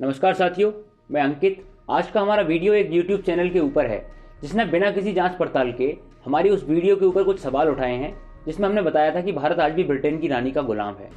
नमस्कार साथियों, मैं अंकित। आज का हमारा वीडियो एक YouTube चैनल के ऊपर है जिसने बिना किसी जांच पड़ताल के हमारी उस वीडियो के ऊपर कुछ सवाल उठाए हैं, जिसमें हमने बताया था कि भारत आज भी ब्रिटेन की रानी का गुलाम है।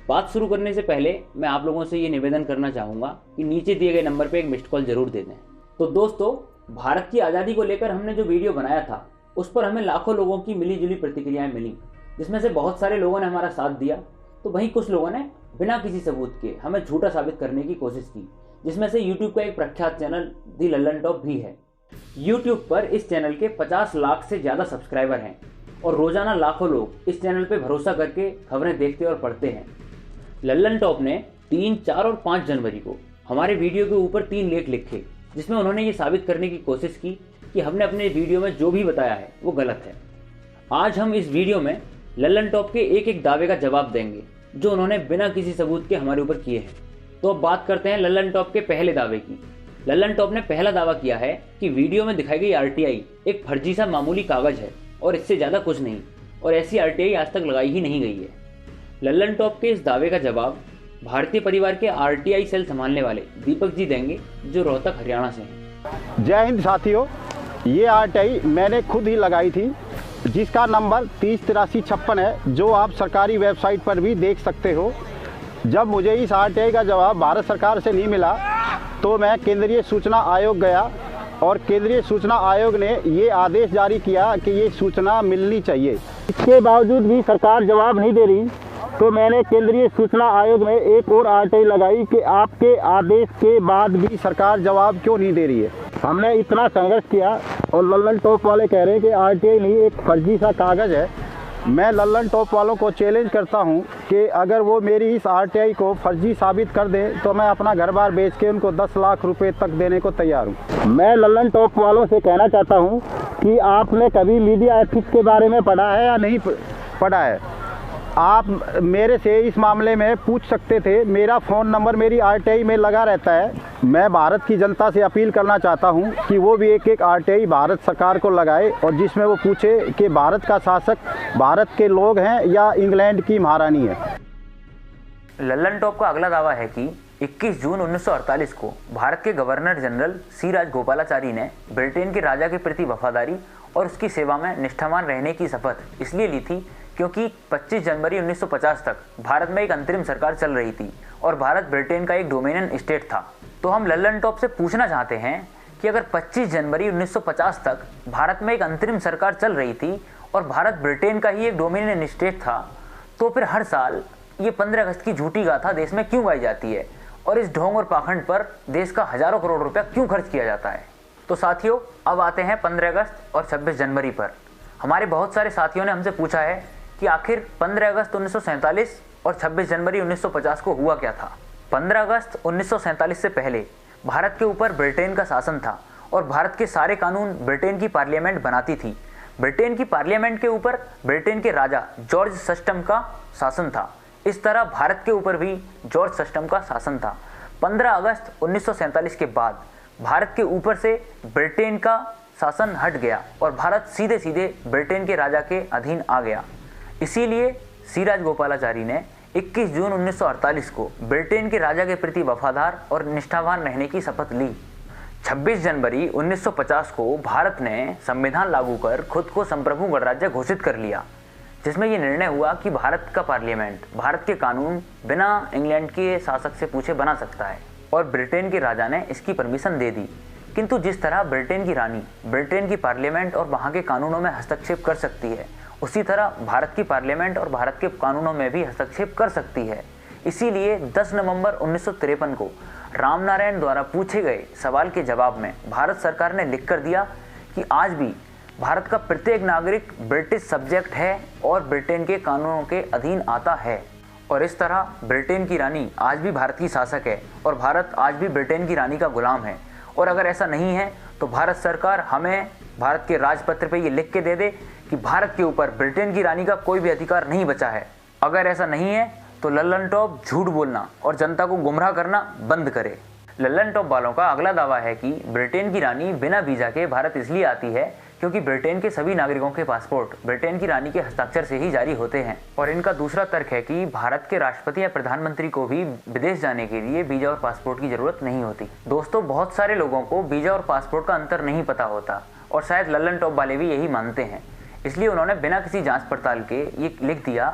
बात शुरू करने से पहले मैं आप लोगों से ये निवेदन करना चाहूँगा कि नीचे दिए गए नंबर पर एक मिस्ड कॉल जरूर दे दें। तो दोस्तों, भारत की आज़ादी को लेकर हमने जो वीडियो बनाया था उस पर हमें लाखों लोगों की मिली जुली प्रतिक्रियाएँ मिली, जिसमें से बहुत सारे लोगों ने हमारा साथ दिया, तो वहीं कुछ लोगों ने बिना किसी सबूत के हमें झूठा साबित करने की कोशिश की, जिसमें से YouTube का एक प्रख्यात चैनल दी लल्लन टॉप भी है। YouTube पर इस चैनल के 50 लाख से ज़्यादा सब्सक्राइबर हैं और रोजाना लाखों लोग इस चैनल पर भरोसा करके खबरें देखते और पढ़ते हैं। लल्लन टॉप ने 3, 4 और 5 जनवरी को हमारे वीडियो के ऊपर 3 लेख लिखे, जिसमें उन्होंने ये साबित करने की कोशिश की कि हमने अपने वीडियो में जो भी बताया है वो गलत है। आज हम इस वीडियो में लल्लन टॉप के एक एक दावे का जवाब देंगे जो उन्होंने बिना किसी सबूत के हमारे ऊपर किए हैं। तो अब बात करते हैं लल्लन टॉप के पहले दावे की। लल्लन टॉप ने पहला दावा किया है कि वीडियो में दिखाई गई RTI एक फर्जी सा मामूली कागज है और इससे ज़्यादा कुछ नहीं, और ऐसी RTI आज तक लगाई ही नहीं गई है। लल्लन टॉप के इस दावे का जवाब भारतीय परिवार के RTI सेल संभालने वाले दीपक जी देंगे, जो रोहतक हरियाणा से हैं। जय हिंद साथियों, ये RTI मैंने खुद ही लगाई थी, जिसका नंबर 308356 है, जो आप सरकारी वेबसाइट पर भी देख सकते हो। जब मुझे इस RTI का जवाब भारत सरकार से नहीं मिला तो मैं केंद्रीय सूचना आयोग गया और केंद्रीय सूचना आयोग ने ये आदेश जारी किया कि ये सूचना मिलनी चाहिए। इसके बावजूद भी सरकार जवाब नहीं दे रही, तो मैंने केंद्रीय सूचना आयोग में एक और RTI लगाई कि आपके आदेश के बाद भी सरकार जवाब क्यों नहीं दे रही है। हमने इतना संघर्ष किया और लल्लन टॉप वाले कह रहे हैं कि RTI नहीं, एक फर्जी सा कागज़ है। मैं लल्लन टॉप वालों को चैलेंज करता हूं कि अगर वो मेरी इस RTI को फर्जी साबित कर दें तो मैं अपना घर बार बेच के उनको 10 लाख रुपए तक देने को तैयार हूं। मैं लल्लन टॉप वालों से कहना चाहता हूं कि आपने कभी मीडिया एथिक्स के बारे में पढ़ा है या नहीं पढ़ा है। आप मेरे से इस मामले में पूछ सकते थे। मेरा फ़ोन नंबर मेरी RTI में लगा रहता है। मैं भारत की जनता से अपील करना चाहता हूं कि वो भी एक एक RTI भारत सरकार को लगाए और जिसमें वो पूछे कि भारत का शासक भारत के लोग हैं या इंग्लैंड की महारानी है। लल्लन टॉप का अगला दावा है कि 21 जून 1948 को भारत के गवर्नर जनरल सी राजगोपालाचारी ने ब्रिटेन के राजा के प्रति वफादारी और उसकी सेवा में निष्ठावान रहने की शपथ इसलिए ली थी क्योंकि 25 जनवरी 1950 तक भारत में एक अंतरिम सरकार चल रही थी और भारत ब्रिटेन का एक डोमिनियन स्टेट था। तो हम लल्लन टॉप से पूछना चाहते हैं कि अगर 25 जनवरी 1950 तक भारत में एक अंतरिम सरकार चल रही थी और भारत ब्रिटेन का ही एक डोमिनियन स्टेट था, तो फिर हर साल ये 15 अगस्त की झूठी गाथा देश में क्यों गाई जाती है और इस ढोंग और पाखंड पर देश का हजारों करोड़ रुपया क्यों खर्च किया जाता है। तो साथियों, अब आते हैं 15 अगस्त और 26 जनवरी पर। हमारे बहुत सारे साथियों ने हमसे पूछा है कि आखिर 15 अगस्त 1947 और 26 जनवरी 1950 को हुआ क्या था। 15 अगस्त 1947 से पहले भारत के ऊपर ब्रिटेन का शासन था और भारत के सारे कानून ब्रिटेन की पार्लियामेंट बनाती थी। ब्रिटेन की पार्लियामेंट के ऊपर ब्रिटेन के राजा जॉर्ज सष्टम का शासन था। इस तरह भारत के ऊपर भी जॉर्ज सष्टम का शासन था। 15 अगस्त 1947 के बाद भारत के ऊपर से ब्रिटेन का शासन हट गया और भारत सीधे सीधे ब्रिटेन के राजा के अधीन आ गया। इसीलिए सी राजगोपालाचारी ने 21 जून 1948 को ब्रिटेन के राजा के प्रति वफादार और निष्ठावान रहने की शपथ ली। 26 जनवरी 1950 को भारत ने संविधान लागू कर खुद को संप्रभु गणराज्य घोषित कर लिया, जिसमें यह निर्णय हुआ कि भारत का पार्लियामेंट भारत के कानून बिना इंग्लैंड के शासक से पूछे बना सकता है और ब्रिटेन के राजा ने इसकी परमिशन दे दी। किंतु जिस तरह ब्रिटेन की रानी ब्रिटेन की पार्लियामेंट और वहाँ के कानूनों में हस्तक्षेप कर सकती है, उसी तरह भारत की पार्लियामेंट और भारत के कानूनों में भी हस्तक्षेप कर सकती है। इसीलिए 10 नवंबर 1953 को रामनारायण द्वारा पूछे गए सवाल के जवाब में भारत सरकार ने लिख कर दिया कि आज भी भारत का प्रत्येक नागरिक ब्रिटिश सब्जेक्ट है और ब्रिटेन के कानूनों के अधीन आता है। और इस तरह ब्रिटेन की रानी आज भी भारत की शासक है और भारत आज भी ब्रिटेन की रानी का गुलाम है। और अगर ऐसा नहीं है तो भारत सरकार हमें भारत के राजपत्र पे ये लिख के दे दे कि भारत के ऊपर ब्रिटेन की रानी का कोई भी अधिकार नहीं बचा है। अगर ऐसा नहीं है तो लल्लन टॉप झूठ बोलना और जनता को गुमराह करना बंद करे। लल्लन टॉप वालों का अगला दावा है कि ब्रिटेन की रानी बिना वीज़ा के भारत इसलिए आती है क्योंकि ब्रिटेन के सभी नागरिकों के पासपोर्ट ब्रिटेन की रानी के हस्ताक्षर से ही जारी होते हैं। और इनका दूसरा तर्क है कि भारत के राष्ट्रपति या प्रधानमंत्री को भी विदेश जाने के लिए वीज़ा और पासपोर्ट की ज़रूरत नहीं होती। दोस्तों, बहुत सारे लोगों को वीज़ा और पासपोर्ट का अंतर नहीं पता होता और शायद लल्लन टॉप वाले भी यही मानते हैं। इसलिए उन्होंने बिना किसी जाँच पड़ताल के ये लिख दिया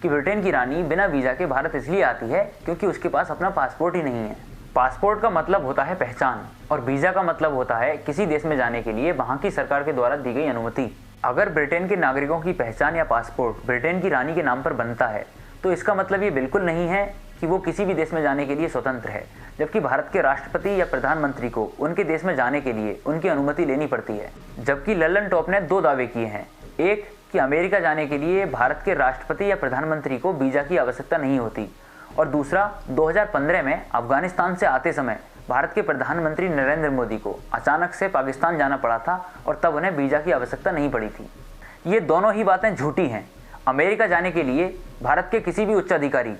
कि ब्रिटेन की रानी बिना वीज़ा के भारत इसलिए आती है क्योंकि उसके पास अपना पासपोर्ट ही नहीं है। पासपोर्ट का मतलब होता है पहचान और वीज़ा का मतलब होता है किसी देश में जाने के लिए वहाँ की सरकार के द्वारा दी गई अनुमति। अगर ब्रिटेन के नागरिकों की पहचान या पासपोर्ट ब्रिटेन की रानी के नाम पर बनता है तो इसका मतलब ये बिल्कुल नहीं है कि वो किसी भी देश में जाने के लिए स्वतंत्र है, जबकि भारत के राष्ट्रपति या प्रधानमंत्री को उनके देश में जाने के लिए उनकी अनुमति लेनी पड़ती है। जबकि लल्लन टॉप ने 2 दावे किए हैं। एक कि अमेरिका जाने के लिए भारत के राष्ट्रपति या प्रधानमंत्री को वीज़ा की आवश्यकता नहीं होती, और दूसरा 2015 में अफगानिस्तान से आते समय भारत के प्रधानमंत्री नरेंद्र मोदी को अचानक से पाकिस्तान जाना पड़ा था और तब उन्हें वीज़ा की आवश्यकता नहीं पड़ी थी। ये दोनों ही बातें झूठी हैं। अमेरिका जाने के लिए भारत के किसी भी उच्च अधिकारी,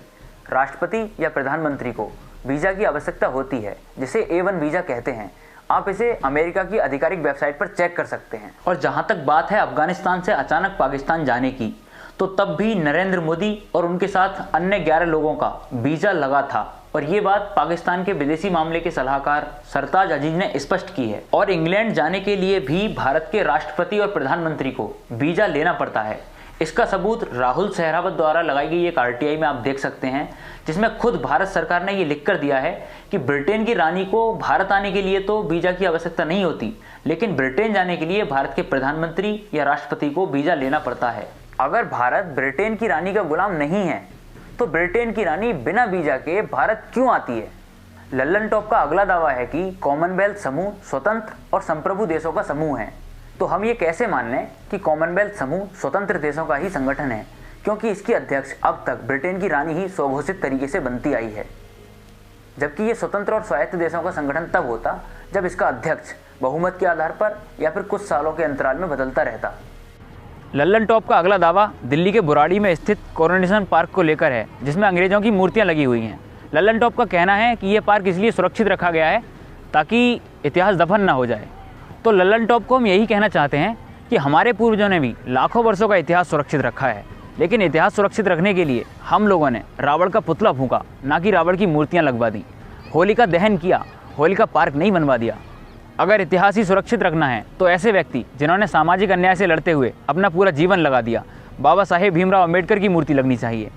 राष्ट्रपति या प्रधानमंत्री को वीज़ा की आवश्यकता होती है, जिसे A1 वीज़ा कहते हैं। आप इसे अमेरिका की आधिकारिक वेबसाइट पर चेक कर सकते हैं। और जहाँ तक बात है अफगानिस्तान से अचानक पाकिस्तान जाने की, तो तब भी नरेंद्र मोदी और उनके साथ अन्य 11 लोगों का वीज़ा लगा था और ये बात पाकिस्तान के विदेशी मामले के सलाहकार सरताज अजीज ने स्पष्ट की है। और इंग्लैंड जाने के लिए भी भारत के राष्ट्रपति और प्रधानमंत्री को वीज़ा लेना पड़ता है। इसका सबूत राहुल सहरावत द्वारा लगाई गई एक RTI में आप देख सकते हैं, जिसमें खुद भारत सरकार ने ये लिख कर दिया है कि ब्रिटेन की रानी को भारत आने के लिए तो वीज़ा की आवश्यकता नहीं होती, लेकिन ब्रिटेन जाने के लिए भारत के प्रधानमंत्री या राष्ट्रपति को वीज़ा लेना पड़ता है। अगर भारत ब्रिटेन की रानी का गुलाम नहीं है तो ब्रिटेन की रानी बिना वीज़ा के भारत क्यों आती है? लल्लन टॉप का अगला दावा है कि कॉमनवेल्थ समूह स्वतंत्र और संप्रभु देशों का समूह है। तो हम ये कैसे मान लें कि कॉमनवेल्थ समूह स्वतंत्र देशों का ही संगठन है, क्योंकि इसकी अध्यक्ष अब तक ब्रिटेन की रानी ही स्वघोषित तरीके से बनती आई है, जबकि ये स्वतंत्र और स्वायत्त देशों का संगठन तब होता जब इसका अध्यक्ष बहुमत के आधार पर या फिर कुछ सालों के अंतराल में बदलता रहता। लल्लन टॉप का अगला दावा दिल्ली के बुराड़ी में स्थित कोरोनेशन पार्क को लेकर है, जिसमें अंग्रेजों की मूर्तियां लगी हुई हैं। लल्लन टॉप का कहना है कि यह पार्क इसलिए सुरक्षित रखा गया है ताकि इतिहास दफन न हो जाए। तो लल्लन टॉप को हम यही कहना चाहते हैं कि हमारे पूर्वजों ने भी लाखों वर्षों का इतिहास सुरक्षित रखा है, लेकिन इतिहास सुरक्षित रखने के लिए हम लोगों ने रावण का पुतला फूंका, ना कि रावण की मूर्तियाँ लगवा दी। होलिका दहन किया, होलिका पार्क नहीं बनवा दिया। अगर इतिहास ही सुरक्षित रखना है तो ऐसे व्यक्ति जिन्होंने सामाजिक अन्याय से लड़ते हुए अपना पूरा जीवन लगा दिया, बाबा साहेब भीमराव अम्बेडकर की मूर्ति लगनी चाहिए।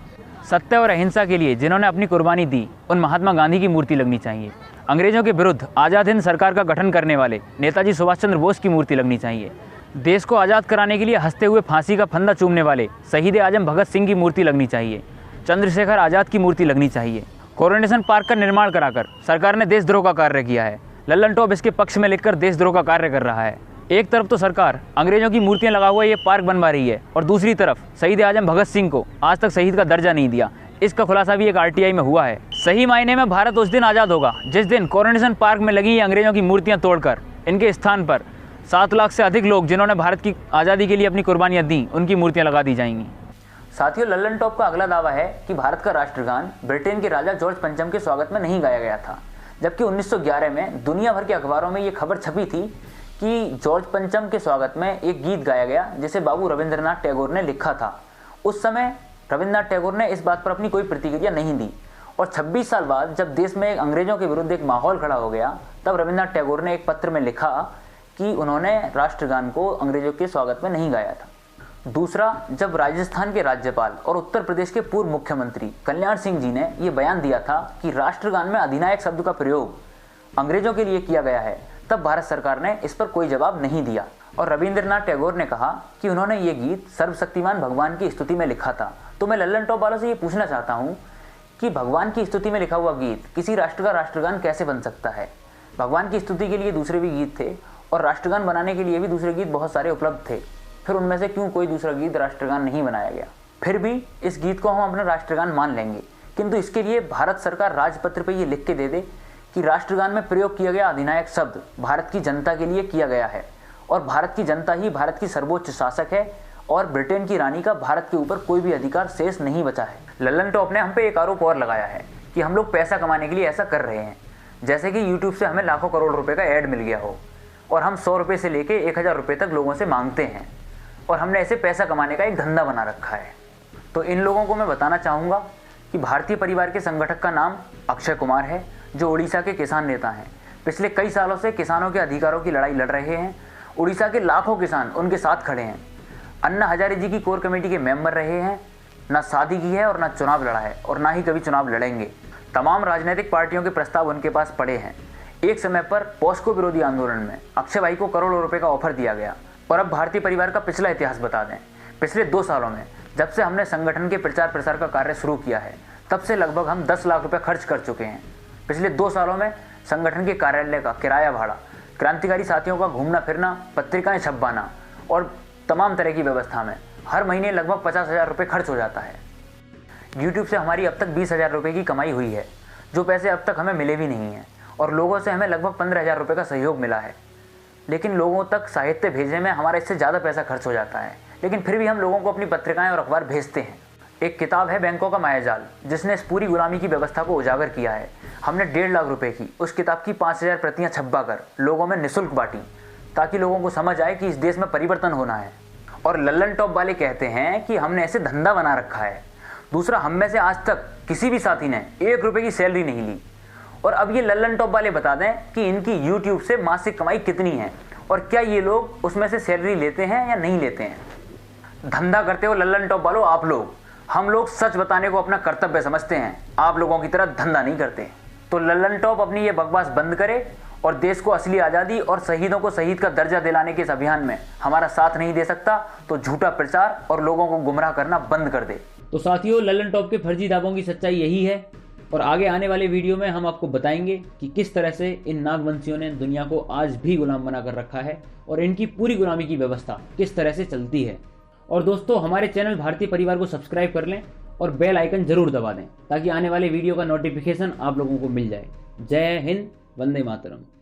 सत्य और अहिंसा के लिए जिन्होंने अपनी कुर्बानी दी, उन महात्मा गांधी की मूर्ति लगनी चाहिए। अंग्रेजों के विरुद्ध आज़ाद हिंद सरकार का गठन करने वाले नेताजी सुभाष चंद्र बोस की मूर्ति लगनी चाहिए। देश को आज़ाद कराने के लिए हंसते हुए फांसी का फंदा चूमने वाले शहीद आजम भगत सिंह की मूर्ति लगनी चाहिए। चंद्रशेखर आज़ाद की मूर्ति लगनी चाहिए। कोरोनेशन पार्क का निर्माण कराकर सरकार ने देशद्रोह का कार्य किया है। लल्लन टॉप इसके पक्ष में लिखकर देशद्रोह का कार्य कर रहा है। एक तरफ तो सरकार अंग्रेजों की मूर्तियां लगा हुआ ये पार्क बनवा रही है और दूसरी तरफ शहीद आजम भगत सिंह को आज तक शहीद का दर्जा नहीं दिया। इसका खुलासा भी एक RTI में हुआ है। सही मायने में भारत उस दिन आज़ाद होगा जिस दिन कोरोनेशन पार्क में लगी अंग्रेजों की मूर्तियां तोड़कर इनके स्थान पर 7 लाख से अधिक लोग जिन्होंने भारत की आज़ादी के लिए अपनी कुर्बानियाँ दी, उनकी मूर्तियाँ लगा दी जाएंगी। साथियों, लल्लन टॉप का अगला दावा है कि भारत का राष्ट्रगान ब्रिटेन के राजा जॉर्ज पंचम के स्वागत में नहीं गाया गया था, जबकि 1911 में दुनिया भर के अखबारों में ये खबर छपी थी कि जॉर्ज पंचम के स्वागत में एक गीत गाया गया जिसे बाबू रविंद्रनाथ टैगोर ने लिखा था। उस समय रविंद्रनाथ टैगोर ने इस बात पर अपनी कोई प्रतिक्रिया नहीं दी और 26 साल बाद जब देश में अंग्रेजों के विरुद्ध एक माहौल खड़ा हो गया, तब रविंद्रनाथ टैगोर ने एक पत्र में लिखा कि उन्होंने राष्ट्रगान को अंग्रेजों के स्वागत में नहीं गाया था। दूसरा, जब राजस्थान के राज्यपाल और उत्तर प्रदेश के पूर्व मुख्यमंत्री कल्याण सिंह जी ने यह बयान दिया था कि राष्ट्रगान में अधिनायक शब्द का प्रयोग अंग्रेजों के लिए किया गया है, तब भारत सरकार ने इस पर कोई जवाब नहीं दिया और रविंद्रनाथ टैगोर ने कहा कि उन्होंने ये गीत सर्वशक्तिमान भगवान की स्तुति में लिखा था। तो मैं लल्लन टॉप वालों से ये पूछना चाहता हूँ कि भगवान की स्तुति में लिखा हुआ गीत किसी राष्ट्र का राष्ट्रगान कैसे बन सकता है? भगवान की स्तुति के लिए दूसरे भी गीत थे और राष्ट्रगान बनाने के लिए भी दूसरे गीत बहुत सारे उपलब्ध थे, फिर उनमें से क्यों कोई दूसरा गीत राष्ट्रगान नहीं बनाया गया? फिर भी इस गीत को हम अपना राष्ट्रगान मान लेंगे, किंतु इसके लिए भारत सरकार राजपत्र पर ये लिख के दे दे कि राष्ट्रगान में प्रयोग किया गया अधिनायक शब्द भारत की जनता के लिए किया गया है और भारत की जनता ही भारत की सर्वोच्च शासक है और ब्रिटेन की रानी का भारत के ऊपर कोई भी अधिकार शेष नहीं बचा है। लल्लन टॉप ने हम पे एक आरोप और लगाया है कि हम लोग पैसा कमाने के लिए ऐसा कर रहे हैं, जैसे कि यूट्यूब से हमें लाखों करोड़ रुपए का ऐड मिल गया हो। और हम 100 रुपये से लेके 1000 रुपये तक लोगों से मांगते हैं और हमने ऐसे पैसा कमाने का एक धंधा बना रखा है। तो इन लोगों को मैं बताना चाहूँगा कि भारतीय परिवार के संगठक का नाम अक्षय कुमार है, जो उड़ीसा के किसान नेता हैं। पिछले कई सालों से किसानों के अधिकारों की लड़ाई लड़ रहे हैं। उड़ीसा के लाखों किसान उनके साथ खड़े हैं। अन्ना हजारे जी की कोर कमेटी के मेंबर रहे हैं। ना शादी की है और ना चुनाव लड़ा है और ना ही कभी चुनाव लड़ेंगे। तमाम राजनीतिक पार्टियों के प्रस्ताव उनके पास पड़े हैं। एक समय पर पॉस्को विरोधी आंदोलन में अक्षय भाई को करोड़ों रुपए का ऑफर दिया गया। और अब भारतीय परिवार का पिछला इतिहास बता दें। पिछले 2 सालों में जब से हमने संगठन के प्रचार प्रसार का कार्य शुरू किया है, तब से लगभग हम 10 लाख रुपए खर्च कर चुके हैं। पिछले 2 सालों में संगठन के कार्यालय का किराया भाड़ा, क्रांतिकारी साथियों का घूमना फिरना, पत्रिकाएं छपवाना और तमाम तरह की व्यवस्था में हर महीने लगभग 50,000 रुपये खर्च हो जाता है। YouTube से हमारी अब तक 20,000 रुपये की कमाई हुई है, जो पैसे अब तक हमें मिले भी नहीं हैं। और लोगों से हमें लगभग 15,000 रुपये का सहयोग मिला है। लेकिन लोगों तक साहित्य भेजने में हमारा इससे ज़्यादा पैसा खर्च हो जाता है। लेकिन फिर भी हम लोगों को अपनी पत्रिकाएं और अखबार भेजते हैं। एक किताब है बैंकों का मायाजाल, जिसने इस पूरी गुलामी की व्यवस्था को उजागर किया है। हमने 1.5 लाख रुपए की उस किताब की 5,000 प्रतियाँ छपवा कर लोगों में निःशुल्क बांटी, ताकि लोगों को समझ आए कि इस देश में परिवर्तन होना है। और लल्लन टॉप वाले कहते हैं कि हमने ऐसे धंधा बना रखा है। दूसरा, हम में से आज तक किसी भी साथी ने 1 रुपये की सैलरी नहीं ली। और अब ये लल्लन टॉप वाले बता दें कि इनकी YouTube से मासिक कमाई कितनी है और क्या ये लोग उसमें से सैलरी लेते हैं या नहीं लेते हैं। धंधा करते हो लल्लन टॉप वालों आप लोग। हम लोग सच बताने को अपना कर्तव्य समझते हैं, आप लोगों की तरह धंधा नहीं करते। तो लल्लन टॉप अपनी ये बकवास बंद करे और देश को असली आज़ादी और शहीदों को शहीद का दर्जा दिलाने के इस अभियान में हमारा साथ नहीं दे सकता तो झूठा प्रचार और लोगों को गुमराह करना बंद कर दे। तो साथियों, लल्लन टॉप के फर्जी दावों की सच्चाई यही है और आगे आने वाले वीडियो में हम आपको बताएंगे कि किस तरह से इन नागवंशियों ने दुनिया को आज भी गुलाम बना कर रखा है और इनकी पूरी गुलामी की व्यवस्था किस तरह से चलती है। और दोस्तों, हमारे चैनल भारतीय परिवार को सब्सक्राइब कर लें और बेल आइकन जरूर दबा दें, ताकि आने वाले वीडियो का नोटिफिकेशन आप लोगों को मिल जाए। जय हिंद, वंदे मातरम।